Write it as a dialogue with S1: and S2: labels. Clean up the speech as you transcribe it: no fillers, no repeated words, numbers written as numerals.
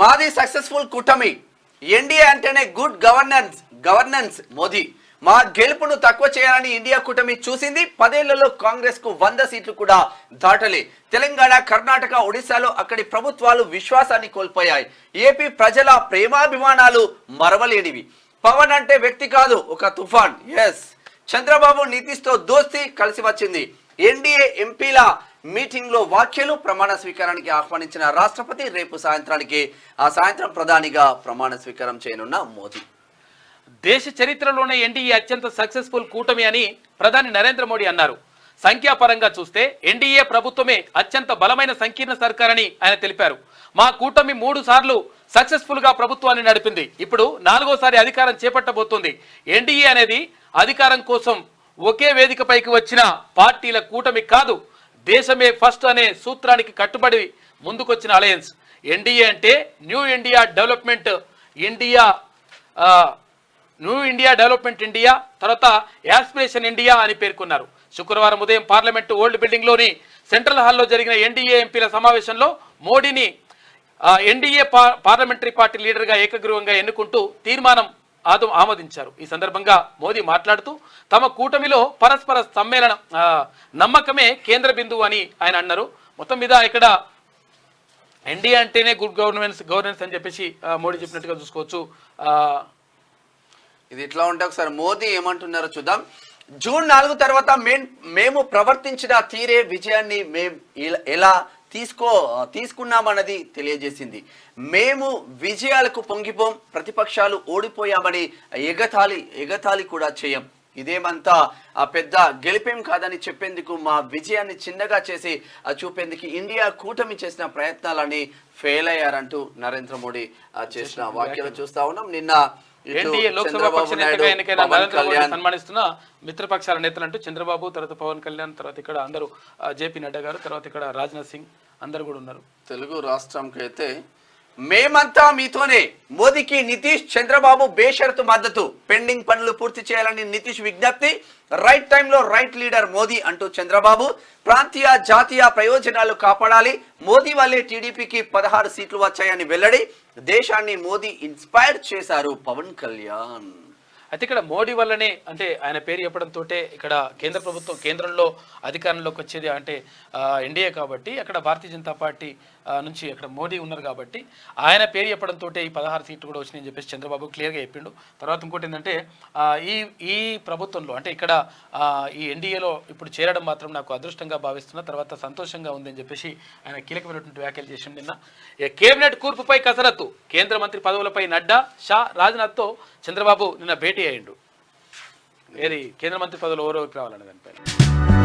S1: మాది సక్సెస్ఫుల్ కూటమి. ఎన్డీఏ అంటేనే గుడ్ గవర్నెన్స్ మోదీ. మా గెలుపును తక్కువ చేయాలని ఇండియా కూటమి చూసింది. 10 ఏళ్లలో కాంగ్రెస్ కు 100 సీట్లు కూడా దాటలే. తెలంగాణ, కర్ణాటక, ఒడిశాలో అక్కడి ప్రభుత్వాలు విశ్వాసాన్ని కోల్పోయాయి. ఏపీ ప్రజల ప్రేమాభిమానాలు మరవలేనివి. పవన్ అంటే వ్యక్తి కాదు, ఒక తుఫాన్. ఎస్, చంద్రబాబు నితీష్తో దోస్తీ కలిసి వచ్చింది. ఎన్డీఏ ఎంపీల మీటింగ్ లో వ్యాఖ్యలు. ప్రమాణ స్వీకారానికి ఆహ్వానించిన రాష్ట్రపతి. రేపు సాయంత్రం ప్రధానిగా ప్రమాణ స్వీకారం చేయనున్న మోదీ.
S2: దేశ చరిత్రలోనే ఎన్డీఏ అత్యంత సక్సెస్ఫుల్ కూటమి అని ప్రధాని నరేంద్ర మోడీ అన్నారు. సంఖ్యాపరంగా చూస్తే ఎన్డీఏ ప్రభుత్వమే అత్యంత బలమైన సంకీర్ణ సర్కారని ఆయన తెలిపారు. మా కూటమి 3 సార్లు సక్సెస్ఫుల్ గా ప్రభుత్వాన్ని నడిపింది. ఇప్పుడు 4వసారి అధికారం చేపట్టబోతుంది. ఎన్డీఏ అనేది అధికారం కోసం ఒకే వేదికపైకి వచ్చిన పార్టీల కూటమి కాదు, దేశమే ఫస్ట్ అనే సూత్రానికి కట్టుబడి ముందుకొచ్చిన అలయన్స్. ఎన్డీఏ అంటే న్యూ ఇండియా డెవలప్మెంట్ ఇండియా, తర్వాత యాస్పిరేషన్ ఇండియా అని పేర్కొన్నారు. శుక్రవారం ఉదయం పార్లమెంటు ఓల్డ్ బిల్డింగ్ లోని సెంట్రల్ హాల్లో జరిగిన ఎన్డీఏ ఎంపీల సమావేశంలో మోడీని ఎన్డీఏ పార్లమెంటరీ పార్టీ లీడర్గా ఏకగ్రీవంగా ఎన్నుకుంటూ తీర్మానం ఆమోదించారు. ఈ సందర్భంగా మోదీ మాట్లాడుతూ తమ కూటమిలో పరస్పర నమ్మకమే కేంద్ర బిందువు అని ఆయన అన్నారు. మొత్తం మీద ఇక్కడ ఎన్డీఏ అంటేనే గుడ్ గవర్నెన్స్ అని చెప్పేసి మోడీ చెప్పినట్టుగా చూసుకోవచ్చు.
S1: ఇది ఇట్లా ఉంటే ఒకసారి మోదీ ఏమంటున్నారో చూద్దాం. జూన్ 4 తర్వాత మేము ప్రవర్తించిన తీరే విజయాన్ని ఎలా తీసుకున్నామన్నది తెలియజేసింది. మేము విజయాలకు పొంగిపోం, ప్రతిపక్షాలు ఓడిపోయామని ఎగతాళి కూడా చేయం. ఇదేమంతా పెద్ద గెలిపేం కాదని చెప్పేందుకు, మా విజయాన్ని చిన్నగా చేసి చూపేందుకు ఇండియా కూటమి చేసిన ప్రయత్నాలని ఫెయిల్ అయ్యారంటూ నరేంద్ర మోడీ చేసిన వ్యాఖ్యలు చూస్తా ఉన్నాం. నిన్న
S2: ఎన్డీఏ లోక్సభ పక్ష నేతగా ఎన్నికైన నరేంద్ర మోడీ సన్మానిస్తున్న మిత్రపక్షాల నేతలు అంటూ చంద్రబాబు, తర్వాత పవన్ కళ్యాణ్, తర్వాత ఇక్కడ అందరూ జేపీ నడ్డా గారు, తర్వాత ఇక్కడ రాజ్నాథ్ సింగ్ అందరు కూడా ఉన్నారు.
S1: తెలుగు రాష్ట్రంకి అయితే మేమంతా మీతోనే. మోదీకి నితీష్, చంద్రబాబు బేషరతు మద్దతు. పెండింగ్ పనులు పూర్తి చేయాలని నితీష్ విజ్ఞప్తి. రైట్ టైంలో రైట్ లీడర్ మోదీ అంటూ చంద్రబాబు. ప్రాంతీయ జాతీయ ప్రయోజనాలు కాపాడాలి. మోదీ వల్లే టీడీపీకి 16 సీట్లు వచ్చాయని వెల్లడి. దేశాన్ని మోదీ ఇన్స్పైర్ చేశారు పవన్ కళ్యాణ్.
S2: అయితే ఇక్కడ మోడీ వల్లనే, అంటే ఆయన పేరు చెప్పడంతో ఇక్కడ కేంద్ర ప్రభుత్వం కేంద్రంలో అధికారంలోకి వచ్చేది అంటే ఎన్డీఏ కాబట్టి, అక్కడ భారతీయ జనతా పార్టీ నుంచి అక్కడ మోడీ ఉన్నారు కాబట్టి ఆయన పేరు చెప్పడంతో ఈ 16 సీట్లు కూడా వచ్చినాయని చెప్పేసి చంద్రబాబు క్లియర్గా చెప్పిండు. తర్వాత ఇంకోటి ఏంటంటే ఈ ప్రభుత్వంలో అంటే ఇక్కడ ఈ ఎన్డీఏలో ఇప్పుడు చేరడం మాత్రం నాకు అదృష్టంగా భావిస్తున్నా, తర్వాత సంతోషంగా ఉందని చెప్పేసి ఆయన కీలకమైనటువంటి వ్యాఖ్యలు చేసిండు. నిన్న కేబినెట్ కూర్పుపై కసరత్తు. కేంద్ర మంత్రి పదవులపై నడ్డా, షా, రాజ్నాథ్తో చంద్రబాబు నిన్న భేటీ అయ్యిండు. ఏది కేంద్ర మంత్రి పదవులు ఎవరెవరికి రావాలనే దానిపైన.